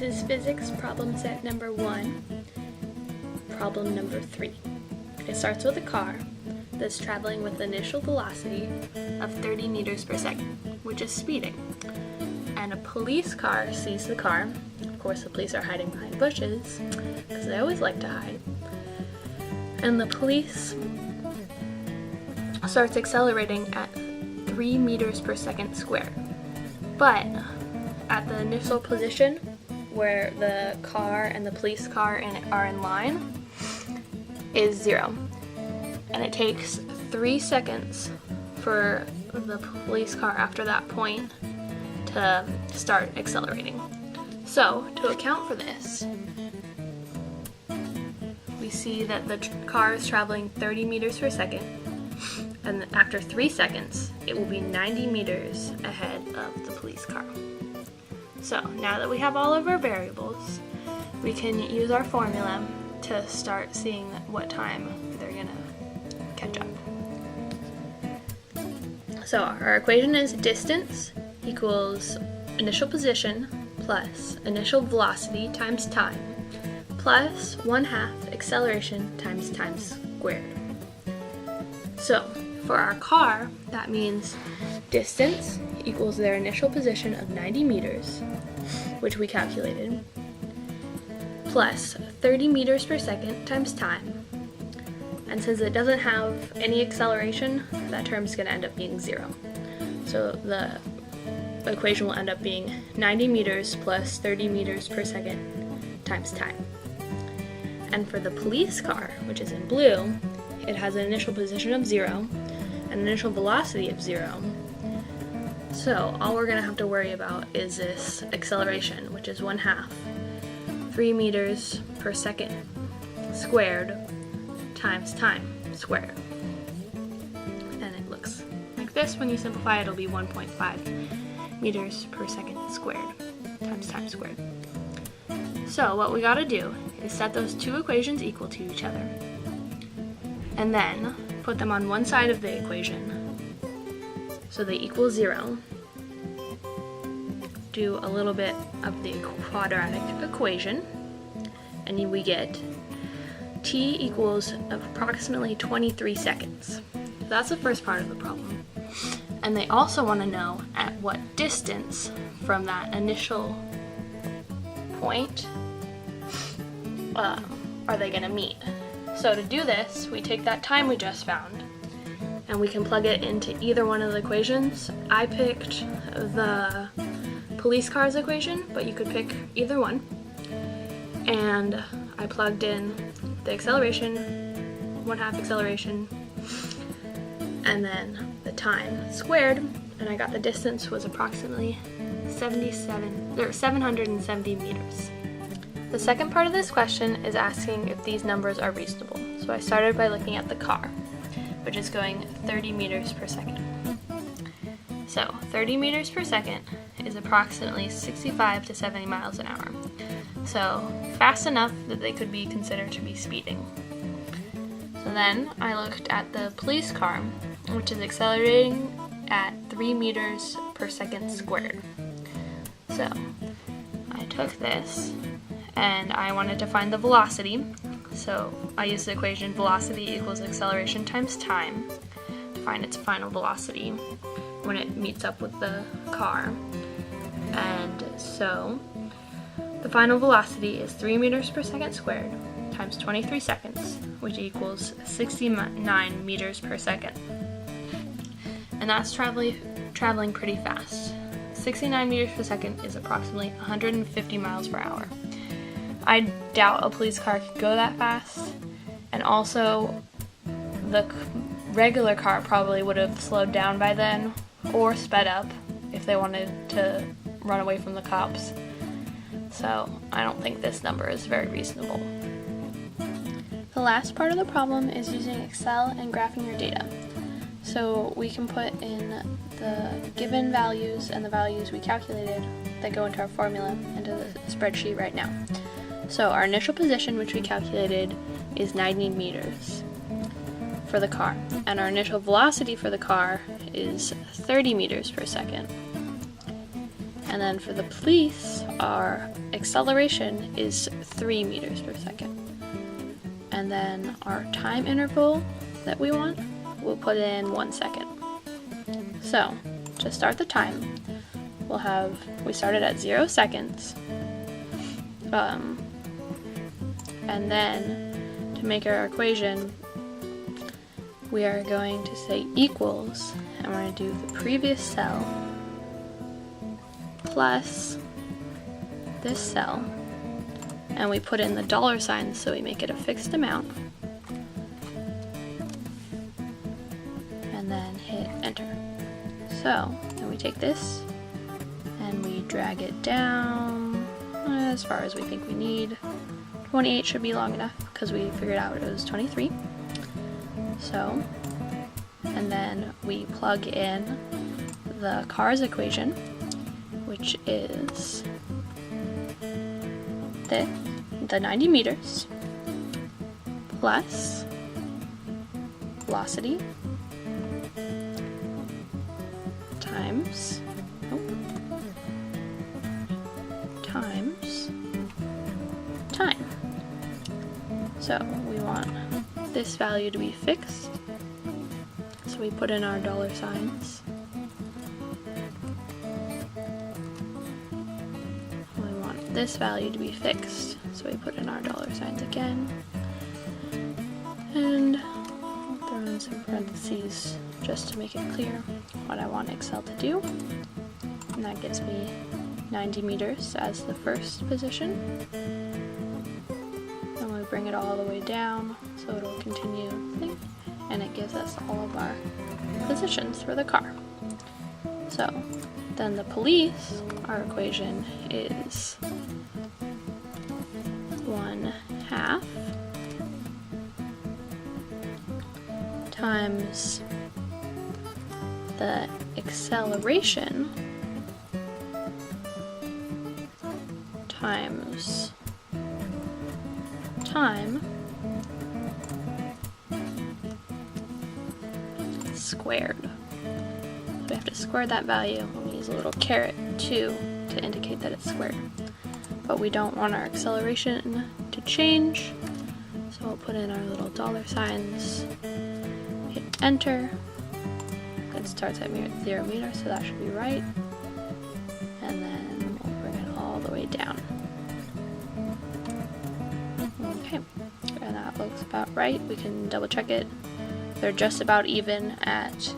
is physics problem set number 1, problem number 3. It starts with a car that's traveling with initial velocity of 30 meters per second, which is speeding. And a police car sees the car. Of course, the police are hiding behind bushes, because they always like to hide. And the police starts accelerating at 3 meters per second squared. But at the initial position where the car and the police car are in line is 0. And it takes 3 seconds for the police car after that point to start accelerating. So, to account for this, we see that the car is traveling 30 meters per second, and after 3 seconds, it will be 90 meters ahead of the police car. So, now that we have all of our variables, we can use our formula to start seeing what time they're gonna catch up. So, our equation is distance equals initial position plus initial velocity times time plus 1/2 acceleration times time squared. So, for our car, that means distance equals their initial position of 90 meters, which we calculated, plus 30 meters per second times time. And since it doesn't have any acceleration, that term is going to end up being 0. So the equation will end up being 90 meters plus 30 meters per second times time. And for the police car, which is in blue, it has an initial position of 0, an initial velocity of 0. So all we're going to have to worry about is this acceleration, which is 1/2, 3 meters per second squared times time squared. And it looks like this. When you simplify, it'll be 1.5 meters per second squared times time squared. So what we got to do is set those two equations equal to each other, and then put them on one side of the equation so they equal 0. Do a little bit of the quadratic equation, and we get t equals approximately 23 seconds. That's the first part of the problem. And they also want to know at what distance from that initial point are they going to meet. So to do this, we take that time we just found and we can plug it into either one of the equations. I picked the police car's equation, but you could pick either one. And I plugged in the acceleration, 1/2 acceleration, and then the time squared, and I got the distance was approximately 770 meters. The second part of this question is asking if these numbers are reasonable. So I started by looking at the car, which is going 30 meters per second. So 30 meters per second is approximately 65 to 70 miles an hour. So fast enough that they could be considered to be speeding. So then I looked at the police car, which is accelerating at 3 meters per second squared. So I took this and I wanted to find the velocity. So I used the equation velocity equals acceleration times time to find its final velocity when it meets up with the car. And so the final velocity is 3 meters per second squared times 23 seconds, which equals 69 meters per second. And that's traveling pretty fast. 69 meters per second is approximately 150 miles per hour. I doubt a police car could go that fast, and also the regular car probably would have slowed down by then or sped up if they wanted to run away from the cops. So I don't think this number is very reasonable. The last part of the problem is using Excel and graphing your data. So we can put in the given values and the values we calculated that go into our formula into the spreadsheet right now. So our initial position, which we calculated, is 90 meters for the car, and our initial velocity for the car is 30 meters per second. And then for the police, our acceleration is 3 meters per second. And then our time interval that we want, we'll put in 1 second. So, to start the time, we started at 0 seconds. And then, to make our equation, we are going to say equals, and we're going to do the previous cell plus this cell, and we put in the dollar signs so we make it a fixed amount, and then hit enter. So then we take this and we drag it down as far as we think we need. 28 should be long enough because we figured out it was 23. So, and then we plug in the car's equation, which is the 90 meters plus velocity times time. So we want this value to be fixed, so we put in our dollar signs. We want this value to be fixed, so we put in our dollar signs again. And I'll throw in some parentheses just to make it clear what I want Excel to do. And that gets me 90 meters as the first position. Then we bring it all the way down so it'll continue, and it gives us all of our positions for the car. So then the police, our equation is 1/2 times the acceleration times time squared. So we have to square that value, and we use a little caret 2 to indicate that it's squared. But we don't want our acceleration to change, so we'll put in our little dollar signs, hit enter. It starts at 0 meters, so that should be right. And then we'll bring it all the way down. Okay, and that looks about right. We can double check it. They're just about even at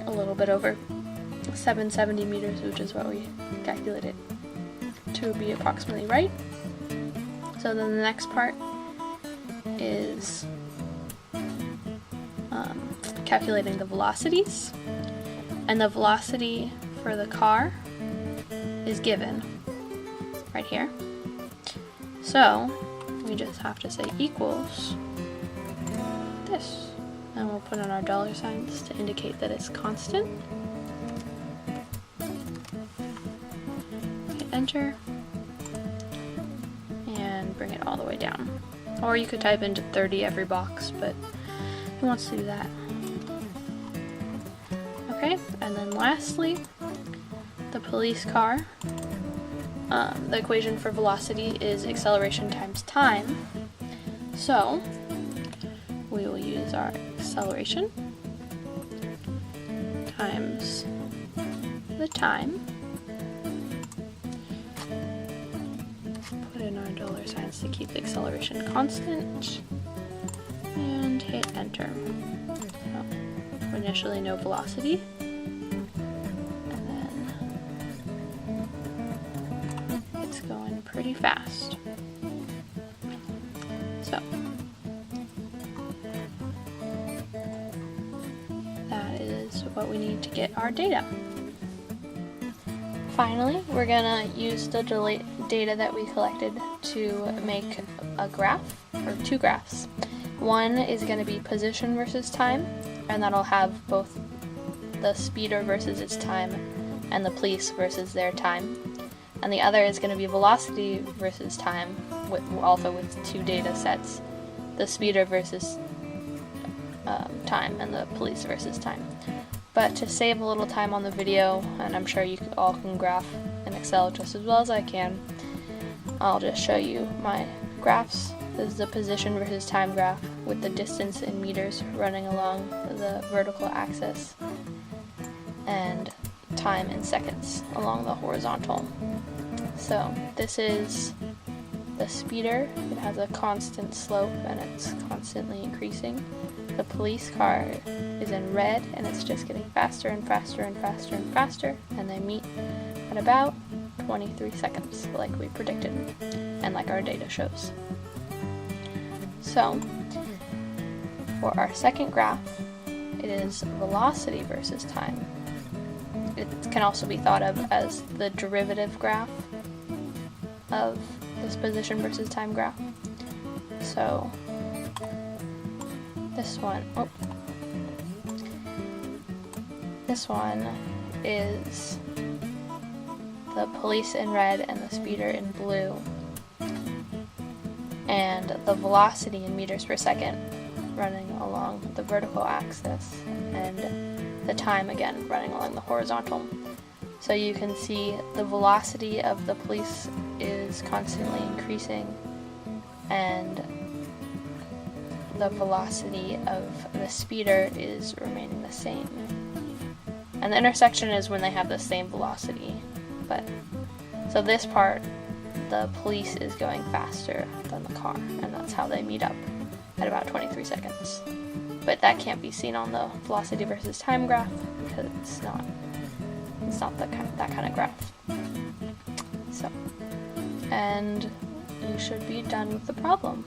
a little bit over 770 meters, which is what we calculated to be approximately right. So then the next part is calculating the velocities, and the velocity for the car is given right here. So we just have to say equals this, and we'll put in our dollar signs to indicate that it's constant. Hit enter and bring it all the way down. Or you could type into 30 every box, but who wants to do that? Okay, and then lastly, the police car. The equation for velocity is acceleration times time. So we will use our acceleration times the time. Put in our dollar signs to keep the acceleration constant, and hit enter. So initially no velocity, and then it's going pretty fast. So that is what we need to get our data. Finally, we're gonna use the data that we collected to make a graph, or two graphs. One is going to be position versus time, and that'll have both the speeder versus its time and the police versus their time. And the other is going to be velocity versus time, also with two data sets, the speeder versus time and the police versus time. But to save a little time on the video, and I'm sure you all can graph in Excel just as well as I can, I'll just show you my graphs. This is the position versus time graph with the distance in meters running along the vertical axis and time in seconds along the horizontal. So this is the speeder. It has a constant slope and it's constantly increasing. The police car is in red and it's just getting faster and faster and faster and faster, and they meet at about 23 seconds like we predicted and like our data shows. So for our second graph, it is velocity versus time. It can also be thought of as the derivative graph of this position versus time graph. So this one is the police in red and the speeder in blue, and the velocity in meters per second running along the vertical axis, and the time again running along the horizontal. So you can see the velocity of the police is constantly increasing and the velocity of the speeder is remaining the same. And the intersection is when they have the same velocity. So this part, the police is going faster than the car, and that's how they meet up at about 23 seconds. But that can't be seen on the velocity versus time graph because it's not that kind of graph. So, and you should be done with the problem.